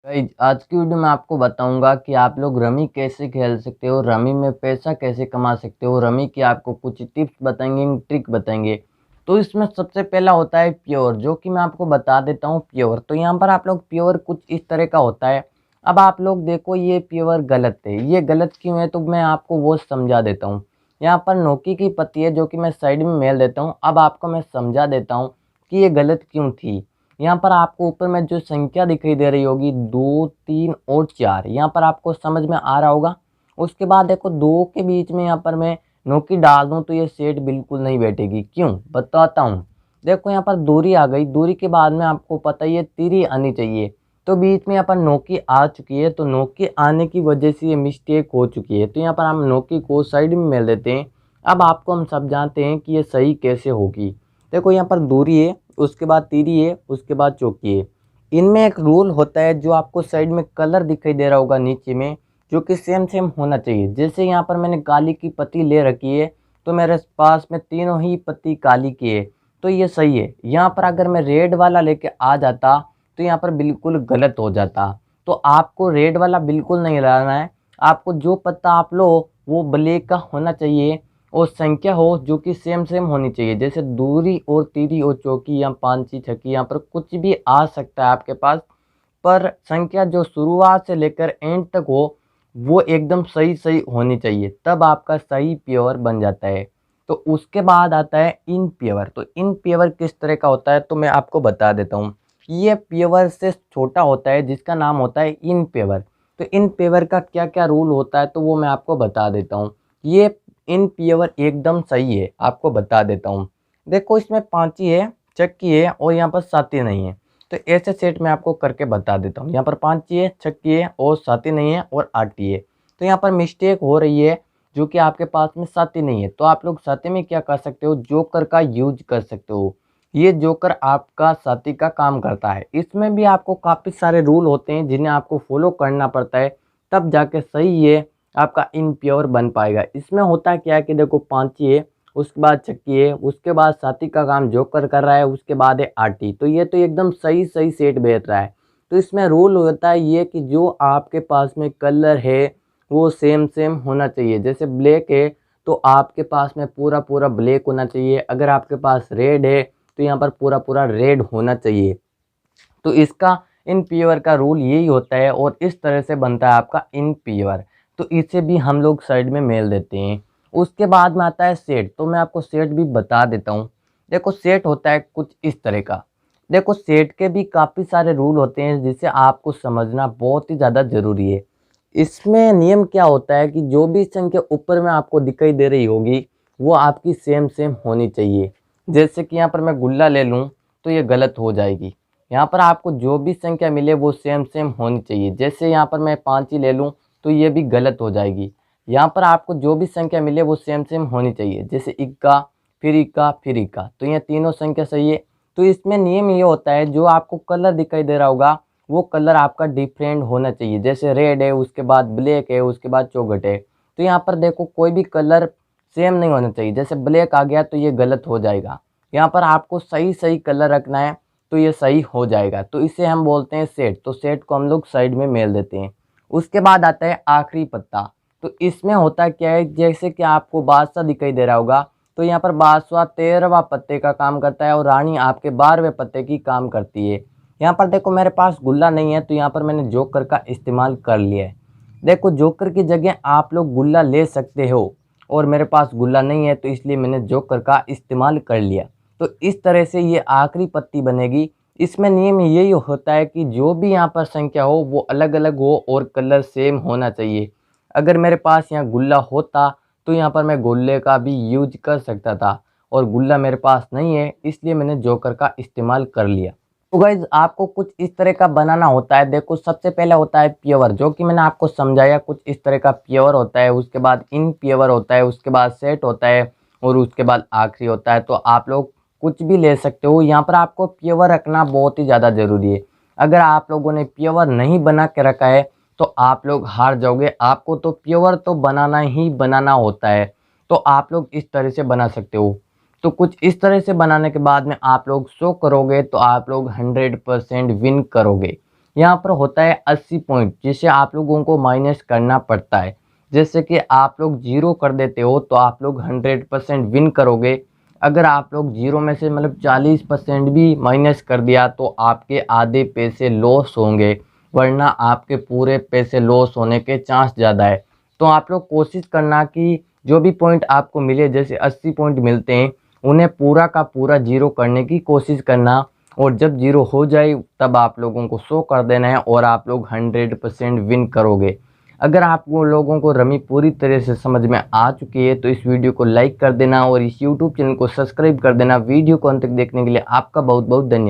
Guys आज की video में आपको बताऊंगा कि आप लोग रमी कैसे खेल सकते हो, रमी में पैसा कैसे कमा सकते हो। रमी की आपको कुछ टिप्स बताएंगे, ट्रिक बताएंगे। तो इसमें सबसे पहला होता है प्योर, जो कि मैं आपको बता देता हूँ प्योर। तो यहाँ पर आप लोग प्योर कुछ इस तरह का होता है। अब आप लोग देखो ये प्योर गलत है, ये गलत क्यों है तो मैं आपको वो समझा देता हूँ। यहाँ पर नोकी की पत्ती है जो कि मैं साइड में मेल देता हूँ। अब आपको मैं समझा देता हूँ कि ये गलत क्यों थी। यहाँ पर आपको ऊपर में जो संख्या दिखाई दे रही होगी 2, 3 और 4, यहाँ पर आपको समझ में आ रहा होगा। उसके बाद देखो 2 के बीच में यहाँ पर मैं नोकी डाल दूँ तो ये सेट बिल्कुल नहीं बैठेगी। क्यों बताता हूँ। देखो यहाँ पर दूरी आ गई, दूरी के बाद में आपको पता ही है तिरी आनी चाहिए। तो बीच में यहाँ पर नोकी आ चुकी है, तो नोकी आने की वजह से ये मिस्टेक हो चुकी है। तो यहाँ पर हम नोकी को साइड में मेल देते हैं। अब आपको हम समझाते हैं कि ये सही कैसे होगी। देखो यहाँ पर दूरी है, उसके बाद तीरी है, उसके बाद चौकी है। इनमें एक रूल होता है जो आपको साइड में कलर दिखाई दे रहा होगा नीचे में, जो कि सेम सेम होना चाहिए। जैसे यहाँ पर मैंने काली की पत्ती ले रखी है, तो मेरे पास में तीनों ही पत्ती काली की है, तो ये सही है। यहाँ पर अगर मैं रेड वाला लेके आ जाता तो यहाँ पर बिल्कुल गलत हो जाता। तो आपको रेड वाला बिल्कुल नहीं लाना है। आपको जो पत्ता आप लो वो ब्लैक का होना चाहिए और संख्या हो जो कि सेम सेम होनी चाहिए। जैसे दूरी और तीरी और चौकी या पांची छक्की, यहाँ पर कुछ भी आ सकता है आपके पास, पर संख्या जो शुरुआत से लेकर एंड तक हो वो एकदम सही सही होनी चाहिए, तब आपका सही प्योर बन जाता है। तो उसके बाद आता है इन प्योर। तो इन प्योर किस तरह का होता है तो मैं आपको बता देता हूँ। ये प्योर से छोटा होता है जिसका नाम होता है इन प्योर। तो इन प्योर का क्या क्या रूल होता है तो वो मैं आपको बता देता हूँ। ये इन प्योर एकदम सही है, आपको बता देता हूँ। देखो इसमें पांची है, चक्की है और यहाँ पर साथी नहीं है। तो ऐसे सेट मैं आपको करके बता देता हूँ। यहाँ पर पांची है, छक्की है और साथी नहीं है और आटी है। तो यहाँ पर मिस्टेक हो रही है जो कि आपके पास में साथी नहीं है। तो आप लोग साथी में क्या कर सकते हो, जोकर का यूज कर सकते हो। ये जोकर आपका साथी का काम करता है। इसमें भी आपको काफ़ी सारे रूल होते हैं जिन्हें आपको फॉलो करना पड़ता है, तब जाके सही ये आपका इनप्योर बन पाएगा। इसमें होता क्या है कि देखो पांची है, उसके बाद चक्की है, उसके बाद साथी का काम जोकर कर रहा है, उसके बाद है आटी। तो ये तो एकदम सही सही सेट बैठ रहा है। तो इसमें रूल होता है ये कि जो आपके पास में कलर है वो सेम सेम होना चाहिए। जैसे ब्लैक है तो आपके पास में पूरा पूरा ब्लैक होना चाहिए। अगर आपके पास रेड है तो यहाँ पर पूरा पूरा रेड होना चाहिए। तो इसका इन प्योर का रूल यही होता है और इस तरह से बनता है आपका इन प्योर। तो इसे भी हम लोग साइड में मेल देते हैं। उसके बाद में आता है सेट। तो मैं आपको सेट भी बता देता हूँ। देखो सेट होता है कुछ इस तरह का। देखो सेट के भी काफ़ी सारे रूल होते हैं जिसे आपको समझना बहुत ही ज़्यादा ज़रूरी है। इसमें नियम क्या होता है कि जो भी संख्या ऊपर में आपको दिखाई दे रही होगी वो आपकी सेम सेम होनी चाहिए। जैसे कि यहाँ पर मैं गुल्ला ले लूँ तो ये गलत हो जाएगी। यहाँ पर आपको जो भी संख्या मिले वो सेम सेम होनी चाहिए। जैसे यहाँ पर मैं 5 ही ले लूँ तो ये भी गलत हो जाएगी। यहाँ पर आपको जो भी संख्या मिले वो सेम सेम होनी चाहिए। जैसे इक्का फिर इक्का फिर इक्का, तो ये तीनों संख्या सही है। तो इसमें नियम ये होता है जो आपको कलर दिखाई दे रहा होगा वो कलर आपका डिफरेंट होना चाहिए। जैसे रेड है, उसके बाद ब्लैक है, उसके बाद चौखट है। तो यहाँ पर देखो कोई भी कलर सेम नहीं होना चाहिए। जैसे ब्लैक आ गया तो ये गलत हो जाएगा। यहाँ पर आपको सही सही कलर रखना है तो ये सही हो जाएगा। तो इसे हम बोलते हैं सेट। तो सेट को हम लोग साइड में मेल देते हैं। उसके बाद आता है आखिरी पत्ता। तो इसमें होता क्या है, जैसे कि आपको बादशाह दिखाई दे रहा होगा तो यहाँ पर बादशाह 13वां पत्ते का काम करता है और रानी आपके 12वें पत्ते की काम करती है। यहाँ पर देखो मेरे पास गुल्ला नहीं है तो यहाँ पर मैंने जोकर का इस्तेमाल कर लिया है। देखो जोकर की जगह आप लोग गुल्ला ले सकते हो और मेरे पास गुल्ला नहीं है तो इसलिए मैंने जोकर का इस्तेमाल कर लिया। तो इस तरह से ये आखिरी पत्ती बनेगी। इसमें नियम यही होता है कि जो भी यहाँ पर संख्या हो वो अलग अलग हो और कलर सेम होना चाहिए। अगर मेरे पास यहाँ गुल्ला होता तो यहाँ पर मैं गुल्ले का भी यूज कर सकता था, और गुल्ला मेरे पास नहीं है इसलिए मैंने जोकर का इस्तेमाल कर लिया। तो गाइज आपको कुछ इस तरह का बनाना होता है। देखो सबसे पहले होता है प्योर, जो कि मैंने आपको समझाया कुछ इस तरह का प्योर होता है। उसके बाद इन प्योर होता है, उसके बाद सेट होता है और उसके बाद आखिरी होता है। तो आप लोग कुछ भी ले सकते हो। यहाँ पर आपको प्योर रखना बहुत ही ज़्यादा ज़रूरी है। अगर आप लोगों ने प्योर नहीं बना के रखा है तो आप लोग हार जाओगे। आपको तो प्योर तो बनाना ही बनाना होता है। तो आप लोग इस तरह से बना सकते हो। तो कुछ इस तरह से बनाने के बाद में आप लोग शो करोगे तो आप लोग 100% विन करोगे। यहाँ पर होता है 80 पॉइंट, जिसे आप लोगों को माइनस करना पड़ता है। जैसे कि आप लोग 0 कर देते हो तो आप लोग 100% विन करोगे। अगर आप लोग 0 में से मतलब 40% भी माइनस कर दिया तो आपके आधे पैसे लॉस होंगे, वरना आपके पूरे पैसे लॉस होने के चांस ज़्यादा है। तो आप लोग कोशिश करना कि जो भी पॉइंट आपको मिले, जैसे 80 पॉइंट मिलते हैं, उन्हें पूरा का पूरा 0 करने की कोशिश करना, और जब 0 हो जाए तब आप लोगों को शो कर देना है और आप लोग 100% विन करोगे। अगर आप लोगों को रमी पूरी तरह से समझ में आ चुकी है तो इस वीडियो को लाइक कर देना और इस यूट्यूब चैनल को सब्सक्राइब कर देना। वीडियो को अंत तक देखने के लिए आपका बहुत बहुत धन्यवाद।